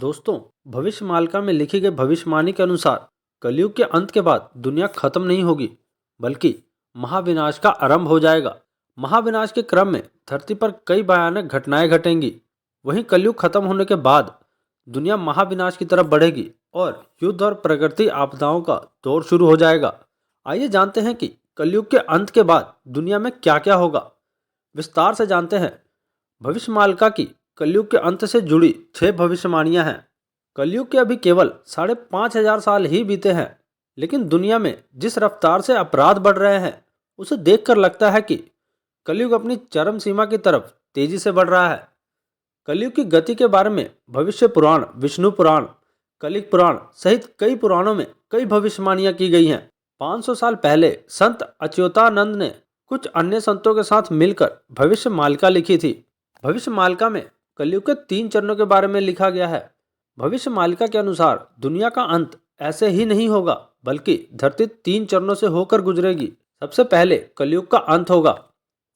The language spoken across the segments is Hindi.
दोस्तों, भविष्यमालिका में लिखी गई भविष्यवाणी के अनुसार कलयुग के अंत के बाद दुनिया खत्म नहीं होगी, बल्कि महाविनाश का आरंभ हो जाएगा। महाविनाश के क्रम में धरती पर कई भयानक घटनाएं घटेंगी। वहीं कलयुग खत्म होने के बाद दुनिया महाविनाश की तरफ बढ़ेगी और युद्ध और प्रकृति आपदाओं का दौर शुरू हो जाएगा। आइए जानते हैं कि कलयुग के अंत के बाद दुनिया में क्या क्या होगा। विस्तार से जानते हैं। भविष्यमालिका की कलयुग के अंत से जुड़ी 6 भविष्यवाणियां हैं। कलयुग के अभी केवल 5,500 साल ही बीते हैं, लेकिन दुनिया में जिस रफ्तार से अपराध बढ़ रहे हैं उसे देखकर लगता है कि कलयुग अपनी चरम सीमा की तरफ तेजी से बढ़ रहा है। कलयुग की गति के बारे में भविष्य पुराण, विष्णु पुराण, कलिक पुराण सहित कई पुराणों में कई भविष्यवाणियां की गई हैं। 500 साल पहले संत अच्युतानंद ने कुछ अन्य संतों के साथ मिलकर भविष्यमालिका लिखी थी। भविष्यमालिका में कलयुग के 3 चरणों के बारे में लिखा गया है। भविष्यमालिका के अनुसार दुनिया का अंत ऐसे ही नहीं होगा, बल्कि धरती 3 चरणों से होकर गुजरेगी। सबसे पहले कलयुग का अंत होगा,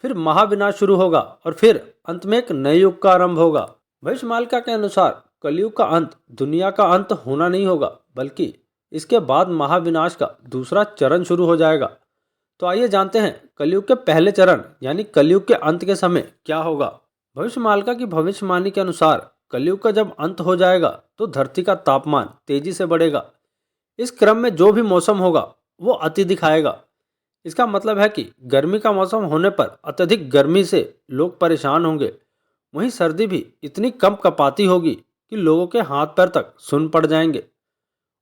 फिर महाविनाश शुरू होगा और फिर अंत में एक नए युग का आरंभ होगा। भविष्यमालिका के अनुसार कलयुग का अंत दुनिया का अंत होना नहीं होगा, बल्कि इसके बाद महाविनाश का दूसरा चरण शुरू हो जाएगा। तो आइए जानते हैं कलयुग के पहले चरण यानी कलयुग के अंत के समय क्या होगा। भविष्यमालिका की भविष्यवाणी के अनुसार कलयुग का जब अंत हो जाएगा तो धरती का तापमान तेजी से बढ़ेगा। इस क्रम में जो भी मौसम होगा वो अति दिखाएगा। इसका मतलब है कि गर्मी का मौसम होने पर अत्यधिक गर्मी से लोग परेशान होंगे। वहीं सर्दी भी इतनी कम कपाती होगी कि लोगों के हाथ पैर तक सुन पड़ जाएंगे।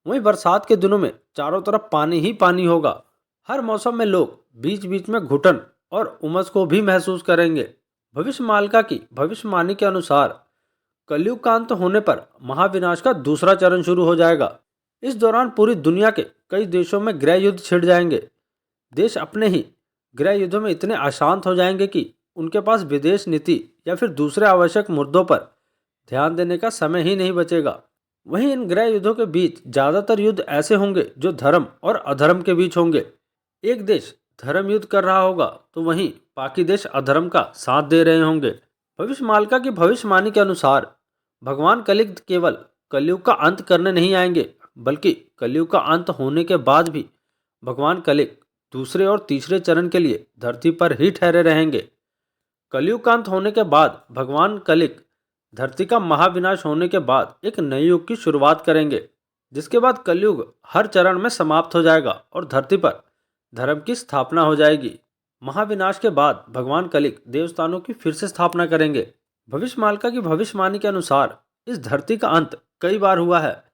वहीं बरसात के दिनों में चारों तरफ पानी ही पानी होगा। हर मौसम में लोग बीच बीच में घुटन और उमस को भी महसूस करेंगे। भविष्यमालिका की भविष्यवाणी के अनुसार कलयुग का अंत होने पर महाविनाश का दूसरा चरण शुरू हो जाएगा। इस दौरान पूरी दुनिया के कई देशों में गृह युद्ध छिड़ जाएंगे। देश अपने ही गृह युद्धों में इतने अशांत हो जाएंगे कि उनके पास विदेश नीति या फिर दूसरे आवश्यक मुद्दों पर ध्यान देने का समय ही नहीं बचेगा। वहीं इन गृह युद्धों के बीच ज्यादातर युद्ध ऐसे होंगे जो धर्म और अधर्म के बीच होंगे। एक देश धर्म युद्ध कर रहा होगा तो वहीं बाकी देश अधर्म का साथ दे रहे होंगे। भविष्यमालिका की भविष्यवाणी के अनुसार भगवान कलिक केवल कलयुग का अंत करने नहीं आएंगे, बल्कि कलयुग का अंत होने के बाद भी भगवान कलिक दूसरे और तीसरे चरण के लिए धरती पर ही ठहरे रहेंगे। कलयुग का अंत होने के बाद भगवान कलिक धरती का महाविनाश होने के बाद एक नए युग की शुरुआत करेंगे, जिसके बाद कलयुग हर चरण में समाप्त हो जाएगा और धरती पर धर्म की स्थापना हो जाएगी। महाविनाश के बाद भगवान कलिक देवस्थानों की फिर से स्थापना करेंगे। भविष्यमालिका की भविष्यवाणी के अनुसार इस धरती का अंत कई बार हुआ है।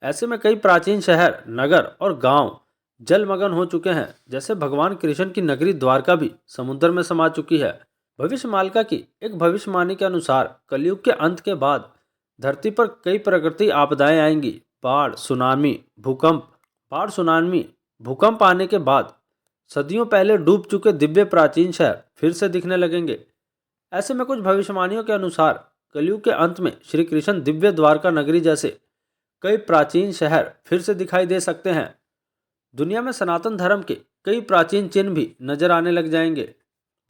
ऐसे में कई प्राचीन शहर, नगर और गांव जलमग्न हो चुके हैं। जैसे भगवान कृष्ण की नगरी द्वारका भी समुद्र में समा चुकी है। भविष्यमालिका की एक भविष्यवाणी के अनुसार कलयुग के अंत के बाद धरती पर कई प्रकृति आपदाएं आएंगी। बाढ़, सुनामी, भूकंप आने के बाद सदियों पहले डूब चुके दिव्य प्राचीन शहर फिर से दिखने लगेंगे। ऐसे में कुछ भविष्यवाणियों के अनुसार कलयुग के अंत में श्री कृष्ण दिव्य द्वारका नगरी जैसे कई प्राचीन शहर फिर से दिखाई दे सकते हैं। दुनिया में सनातन धर्म के कई प्राचीन चिन्ह भी नजर आने लग जाएंगे।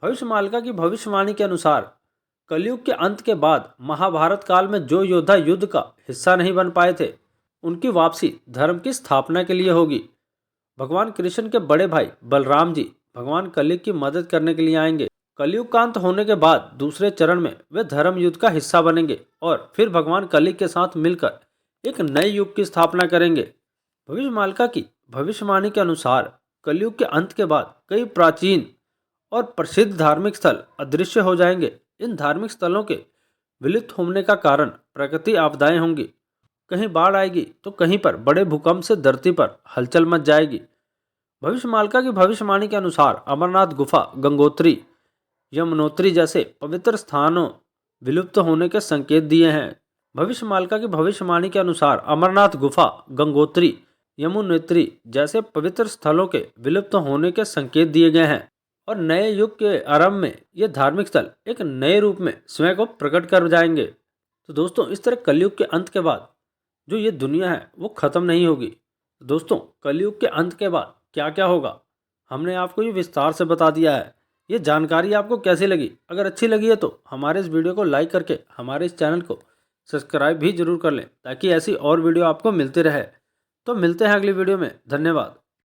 भविष्यमालिका की भविष्यवाणी के अनुसार कलयुग के अंत के बाद महाभारत काल में जो योद्धा युद्ध का हिस्सा नहीं बन पाए थे, उनकी वापसी धर्म की स्थापना के लिए होगी। भगवान कृष्ण के बड़े भाई बलराम जी भगवान कलिक की मदद करने के लिए आएंगे। कलयुग का अंत होने के बाद दूसरे चरण में वे धर्म युद्ध का हिस्सा बनेंगे और फिर भगवान कलिक के साथ मिलकर एक नए युग की स्थापना करेंगे। भविष्यमालिका की भविष्यवाणी के अनुसार कलयुग के अंत के बाद कई प्राचीन और प्रसिद्ध धार्मिक स्थल अदृश्य हो जाएंगे। इन धार्मिक स्थलों के विलुप्त होने का कारण प्रकृति आपदाएं होंगी। कहीं बाढ़ आएगी तो कहीं पर बड़े भूकंप से धरती पर हलचल मच जाएगी। भविष्यमालिका की भविष्यवाणी के अनुसार अमरनाथ गुफा, गंगोत्री, यमुनोत्री जैसे पवित्र स्थानों विलुप्त होने के संकेत दिए हैं। भविष्यमालिका की भविष्यवाणी के अनुसार अमरनाथ गुफा, गंगोत्री, यमुनोत्री जैसे पवित्र स्थलों के विलुप्त होने के संकेत दिए गए हैं और नए युग के आरंभ में ये धार्मिक स्थल एक नए रूप में स्वयं को प्रकट कर जाएंगे। तो दोस्तों, इस तरह कलयुग के अंत के बाद जो ये दुनिया है वो खत्म नहीं होगी। तो दोस्तों, कलयुग के अंत के बाद क्या क्या होगा हमने आपको ये विस्तार से बता दिया है। ये जानकारी आपको कैसी लगी? अगर अच्छी लगी है तो हमारे इस वीडियो को लाइक करके हमारे इस चैनल को सब्सक्राइब भी जरूर कर लें ताकि ऐसी और वीडियो आपको मिलती रहे। तो मिलते हैं अगली वीडियो में। धन्यवाद।